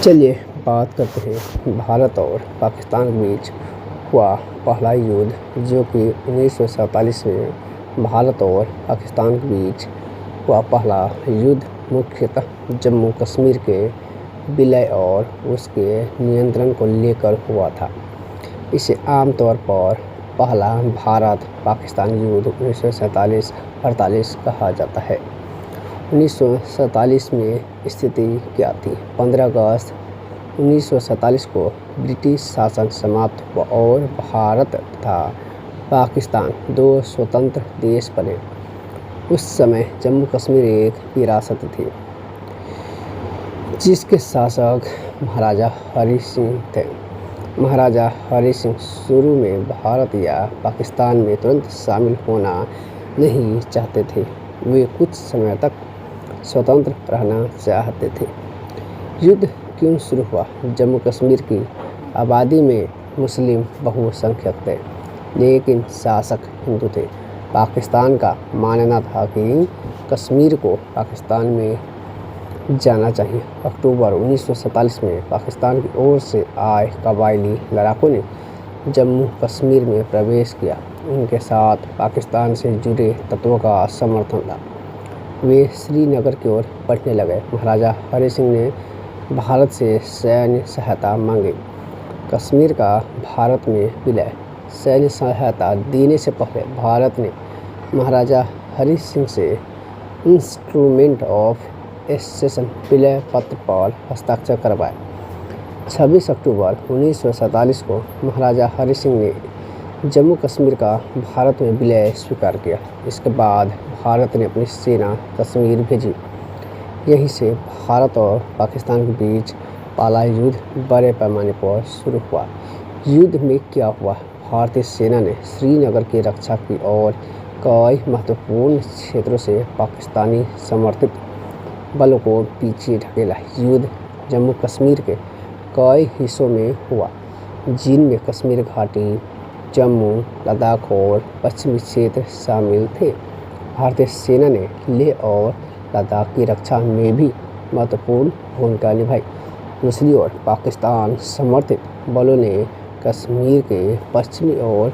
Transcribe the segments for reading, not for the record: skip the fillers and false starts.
चलिए बात करते हैं भारत और पाकिस्तान के बीच हुआ पहला युद्ध, जो कि 1947 में भारत और पाकिस्तान के बीच हुआ पहला युद्ध मुख्यतः जम्मू कश्मीर के विलय और उसके नियंत्रण को लेकर हुआ था। इसे आमतौर पर पहला भारत पाकिस्तान युद्ध 1947-48 कहा जाता है। 1947 में स्थिति क्या थी? 15 अगस्त 1947 को ब्रिटिश शासन समाप्त हुआ और भारत तथा पाकिस्तान दो स्वतंत्र देश बने। उस समय जम्मू कश्मीर एक विरासत थी जिसके शासक महाराजा हरि सिंह थे। महाराजा हरि सिंह शुरू में भारत या पाकिस्तान में तुरंत शामिल होना नहीं चाहते थे। वे कुछ समय तक स्वतंत्र रहना चाहते थे। युद्ध क्यों शुरू हुआ? जम्मू कश्मीर की आबादी में मुस्लिम बहुसंख्यक थे, लेकिन शासक हिंदू थे। पाकिस्तान का मानना था कि कश्मीर को पाकिस्तान में जाना चाहिए। अक्टूबर 1947 में पाकिस्तान की ओर से आए कबायली लड़ाकों ने जम्मू कश्मीर में प्रवेश किया। उनके साथ पाकिस्तान से जुड़े तत्वों का समर्थन था। वे श्रीनगर की ओर बढ़ने लगे। महाराजा हरि सिंह ने भारत से सैन्य सहायता मांगी। कश्मीर का भारत में विलय। सैन्य सहायता देने से पहले भारत ने महाराजा हरि सिंह से इंस्ट्रूमेंट ऑफ एसेशन विलय पत्र पर हस्ताक्षर करवाए। 26 अक्टूबर 1947 को महाराजा हरि सिंह ने जम्मू कश्मीर का भारत में विलय स्वीकार किया। इसके बाद भारत ने अपनी सेना कश्मीर भेजी। यहीं से भारत और पाकिस्तान के बीच पहला युद्ध बड़े पैमाने पर शुरू हुआ। युद्ध में क्या हुआ? भारतीय सेना ने श्रीनगर की रक्षा की और कई महत्वपूर्ण क्षेत्रों से पाकिस्तानी समर्थित बलों को पीछे ढकेला। युद्ध जम्मू कश्मीर के कई हिस्सों में हुआ, जिनमें कश्मीर घाटी, जम्मू, लद्दाख और पश्चिमी क्षेत्र शामिल थे। भारतीय सेना ने लेह और लद्दाख की रक्षा में भी महत्वपूर्ण भूमिका निभाई। दूसरी ओर पाकिस्तान समर्थित बलों ने कश्मीर के पश्चिमी और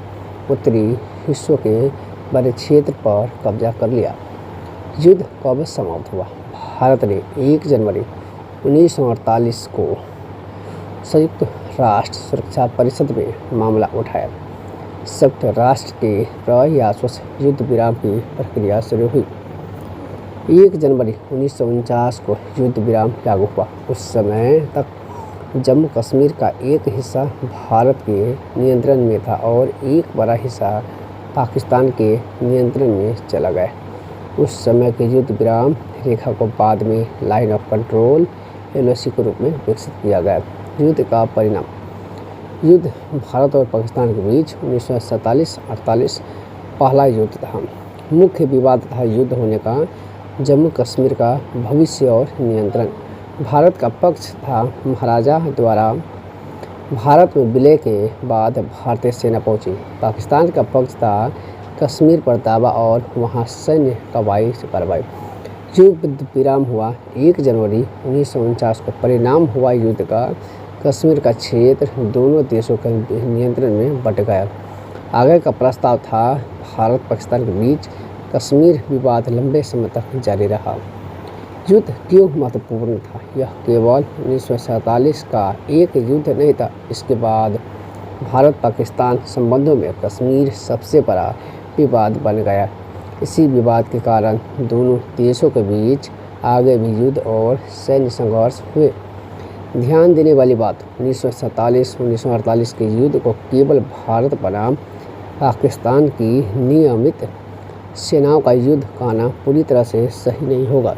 उत्तरी हिस्सों के बड़े क्षेत्र पर कब्जा कर लिया। युद्ध कब समाप्त हुआ? भारत ने 1 जनवरी 1948 को संयुक्त राष्ट्र सुरक्षा परिषद में मामला उठाया। संयुक्त राष्ट्र के प्रयासों से युद्ध विराम की प्रक्रिया शुरू हुई। 1 जनवरी 1949 को युद्ध विराम लागू हुआ। उस समय तक जम्मू कश्मीर का एक हिस्सा भारत के नियंत्रण में था और एक बड़ा हिस्सा पाकिस्तान के नियंत्रण में चला गया। उस समय के युद्ध विराम रेखा को बाद में लाइन ऑफ कंट्रोल LOC के रूप में विकसित किया गया। युद्ध का परिणाम। युद्ध भारत और पाकिस्तान के बीच 1947-48 पहला युद्ध था। मुख्य विवाद था युद्ध होने का जम्मू कश्मीर का भविष्य और नियंत्रण। भारत का पक्ष था महाराजा द्वारा भारत में विलय के बाद भारतीय सेना पहुंची। पाकिस्तान का पक्ष था कश्मीर पर दावा और वहां सैन्य कार्रवाई। युद्ध विराम हुआ 1 जनवरी 1949 को। परिणाम हुआ युद्ध का कश्मीर का क्षेत्र दोनों देशों के नियंत्रण में बंट गया। आगे का प्रस्ताव था भारत पाकिस्तान के बीच कश्मीर विवाद लंबे समय तक जारी रहा। युद्ध क्यों महत्वपूर्ण था? यह केवल 1947 का एक युद्ध नहीं था। इसके बाद भारत पाकिस्तान संबंधों में कश्मीर सबसे बड़ा विवाद बन गया। इसी विवाद के कारण दोनों देशों के बीच आगे भी युद्ध और सैन्य संघर्ष हुए। ध्यान देने वाली बात, 1947-1948 के युद्ध को केवल भारत बनाम पाकिस्तान की नियमित सेनाओं का युद्ध कहना पूरी तरह से सही नहीं होगा।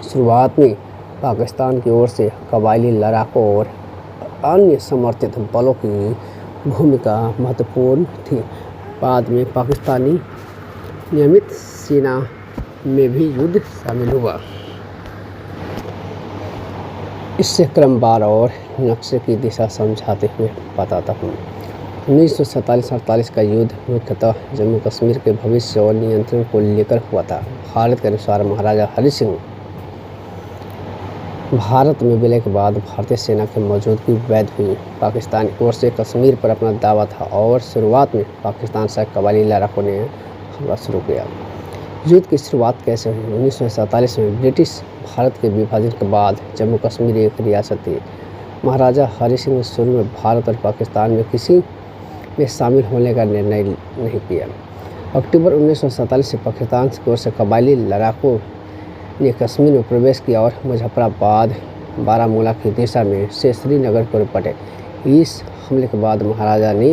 शुरुआत में पाकिस्तान की ओर से कबायली लड़ाकों और अन्य समर्थित बलों की भूमिका महत्वपूर्ण थी। बाद में पाकिस्तानी नियमित सेना में भी युद्ध शामिल हुआ। इससे क्रमवार और नक्शे की दिशा समझाते हुए बताता हूँ। 1947-48 का युद्ध मुख्यतः जम्मू कश्मीर के भविष्य और नियंत्रण को लेकर हुआ था। भारत के अनुसार महाराजा हरि सिंह भारत में विलय के बाद भारतीय सेना की मौजूदगी वैध हुई। पाकिस्तान की ओर से कश्मीर पर अपना दावा था और शुरुआत में पाकिस्तान से कबायली लड़ाकों ने हमला शुरू किया। युद्ध की शुरुआत कैसे हुई? 1947 में ब्रिटिश भारत के विभाजन के बाद जम्मू कश्मीर एक रियासत थी। महाराजा हरि सिंह ने शुरू में भारत और पाकिस्तान में किसी में शामिल होने का निर्णय नहीं किया। अक्टूबर 1947 से पाकिस्तान की ओर से कबायली लड़ाकों ने कश्मीर में प्रवेश किया और मुजफ्फराबाद बारामूला की दिशा में से श्रीनगर को पटे। इस हमले के बाद महाराजा ने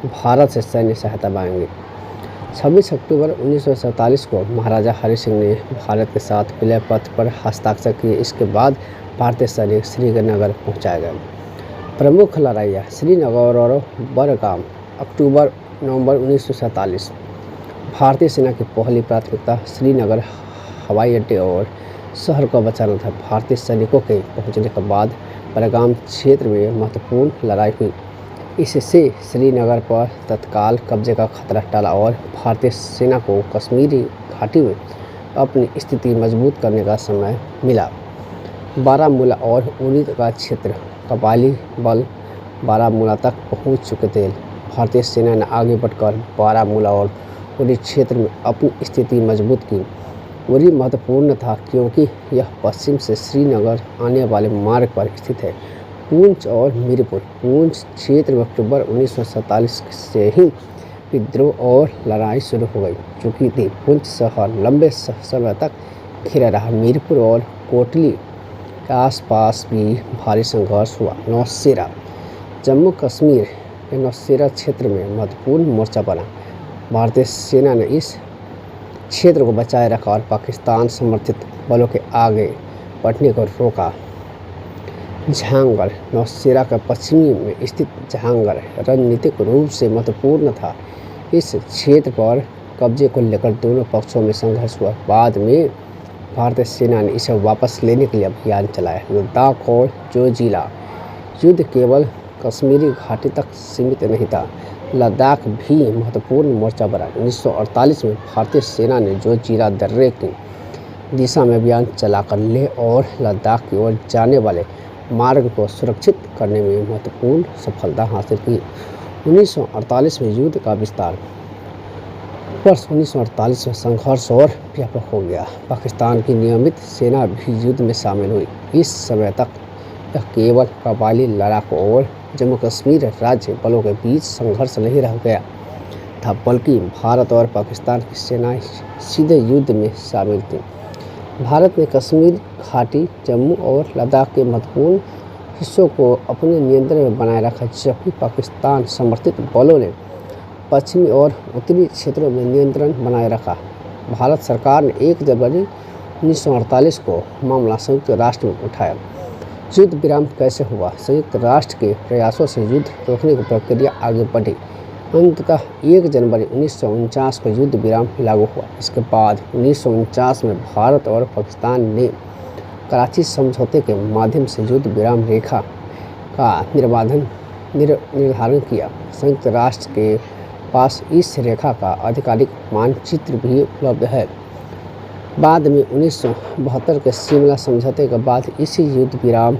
भारत से सैन्य सहायता मांगी। 26 अक्टूबर 1947 को महाराजा हरि सिंह ने भारत के साथ विलय पत्र पर हस्ताक्षर किए। इसके बाद भारतीय सैनिक श्रीनगर पहुंचाए गए। प्रमुख लड़ाइयाँ श्रीनगर और बड़गाम। अक्टूबर नवंबर 1947 भारतीय सेना की पहली प्राथमिकता श्रीनगर हवाई अड्डे और शहर को बचाना था। भारतीय सैनिकों के पहुंचने के बाद बड़गाम क्षेत्र में महत्वपूर्ण लड़ाई हुई। इससे श्रीनगर पर तत्काल कब्जे का खतरा टला और भारतीय सेना को कश्मीरी घाटी में अपनी स्थिति मजबूत करने का समय मिला। बारामूला और उरी का क्षेत्र कबायली बल बारामूला तक पहुंच चुके थे। भारतीय सेना ने आगे बढ़कर बारामूला और उरी क्षेत्र में अपनी स्थिति मजबूत की। उरी महत्वपूर्ण था क्योंकि यह पश्चिम से श्रीनगर आने वाले मार्ग पर स्थित है। पूंछ और मीरपुर। पूंछ क्षेत्र में अक्टूबर 1947 से ही विद्रोह और लड़ाई शुरू हो गई चुकी थी। पूंछ शहर लंबे समय तक घिरा रहा। मीरपुर और कोटली के आसपास भी भारी संघर्ष हुआ। नौशेरा। जम्मू कश्मीर के नौशेरा क्षेत्र में महत्वपूर्ण मोर्चा बना। भारतीय सेना ने इस क्षेत्र को बचाए रखा और पाकिस्तान समर्थित बलों के आगे बढ़ने को रोका। जहांगीर। नौशेरा के पश्चिमी में स्थित जहांगीर रणनीतिक रूप से महत्वपूर्ण था। इस क्षेत्र पर कब्जे को लेकर दोनों पक्षों में संघर्ष हुआ। बाद में भारतीय सेना ने इसे वापस लेने के लिए अभियान चलाया। लद्दाख और जोजिला। युद्ध केवल कश्मीरी घाटी तक सीमित नहीं था, लद्दाख भी महत्वपूर्ण मोर्चा बना। 1948 में भारतीय सेना ने जोजिला दर्रे की दिशा में अभियान चलाकर लेह और लद्दाख की ओर जाने वाले मार्ग को सुरक्षित करने में महत्वपूर्ण सफलता हासिल की। 1948 में युद्ध का विस्तार। वर्ष 1948 में संघर्ष और व्यापक हो गया। पाकिस्तान की नियमित सेना भी युद्ध में शामिल हुई। इस समय तक यह केवल कबायली लड़ाकों और जम्मू कश्मीर राज्य बलों के बीच संघर्ष नहीं रह गया था, बल्कि भारत और पाकिस्तान की सेनाएं सीधे युद्ध में शामिल थीं। भारत ने कश्मीर घाटी, जम्मू और लद्दाख के महत्वपूर्ण हिस्सों को अपने नियंत्रण में बनाए रखा, जबकि पाकिस्तान समर्थित बलों ने पश्चिमी और उत्तरी क्षेत्रों में नियंत्रण बनाए रखा। भारत सरकार ने 1 जनवरी 1948 को मामला संयुक्त राष्ट्र में उठाया। युद्ध विराम कैसे हुआ? संयुक्त राष्ट्र के प्रयासों से युद्ध रोकने की प्रक्रिया आगे बढ़ी। अंततः 1 जनवरी 1949 को युद्ध विराम लागू हुआ। इसके बाद 1949 में भारत और पाकिस्तान ने कराची समझौते के माध्यम से युद्ध विराम रेखा का निर्धारण किया। संयुक्त राष्ट्र के पास इस रेखा का आधिकारिक मानचित्र भी उपलब्ध है। बाद में 1972 के शिमला समझौते के बाद इसी युद्ध विराम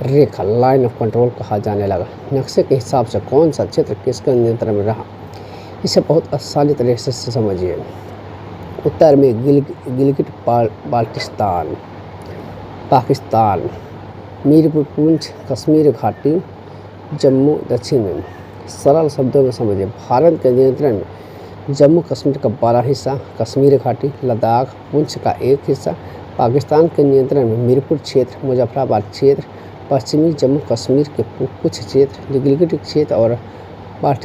रेखा लाइन ऑफ कंट्रोल कहा जाने लगा। नक्शे के हिसाब से कौन सा क्षेत्र किसके नियंत्रण में रहा, इसे बहुत आसानी तरीके से समझिए। उत्तर में गिलगिट बाल्टिस्तान पाकिस्तान, मीरपुर पूंछ कश्मीर घाटी, जम्मू दक्षिण में। सरल शब्दों में समझिए, भारत के नियंत्रण में जम्मू कश्मीर का 12 हिस्सा, कश्मीर घाटी, लद्दाख, पूंछ का 1 हिस्सा। पाकिस्तान के नियंत्रण में मीरपुर क्षेत्र, मुजफ्फराबाद क्षेत्र, पश्चिमी जम्मू कश्मीर के कुछ क्षेत्र, गिलगिट क्षेत्र और बाल्टिस्तान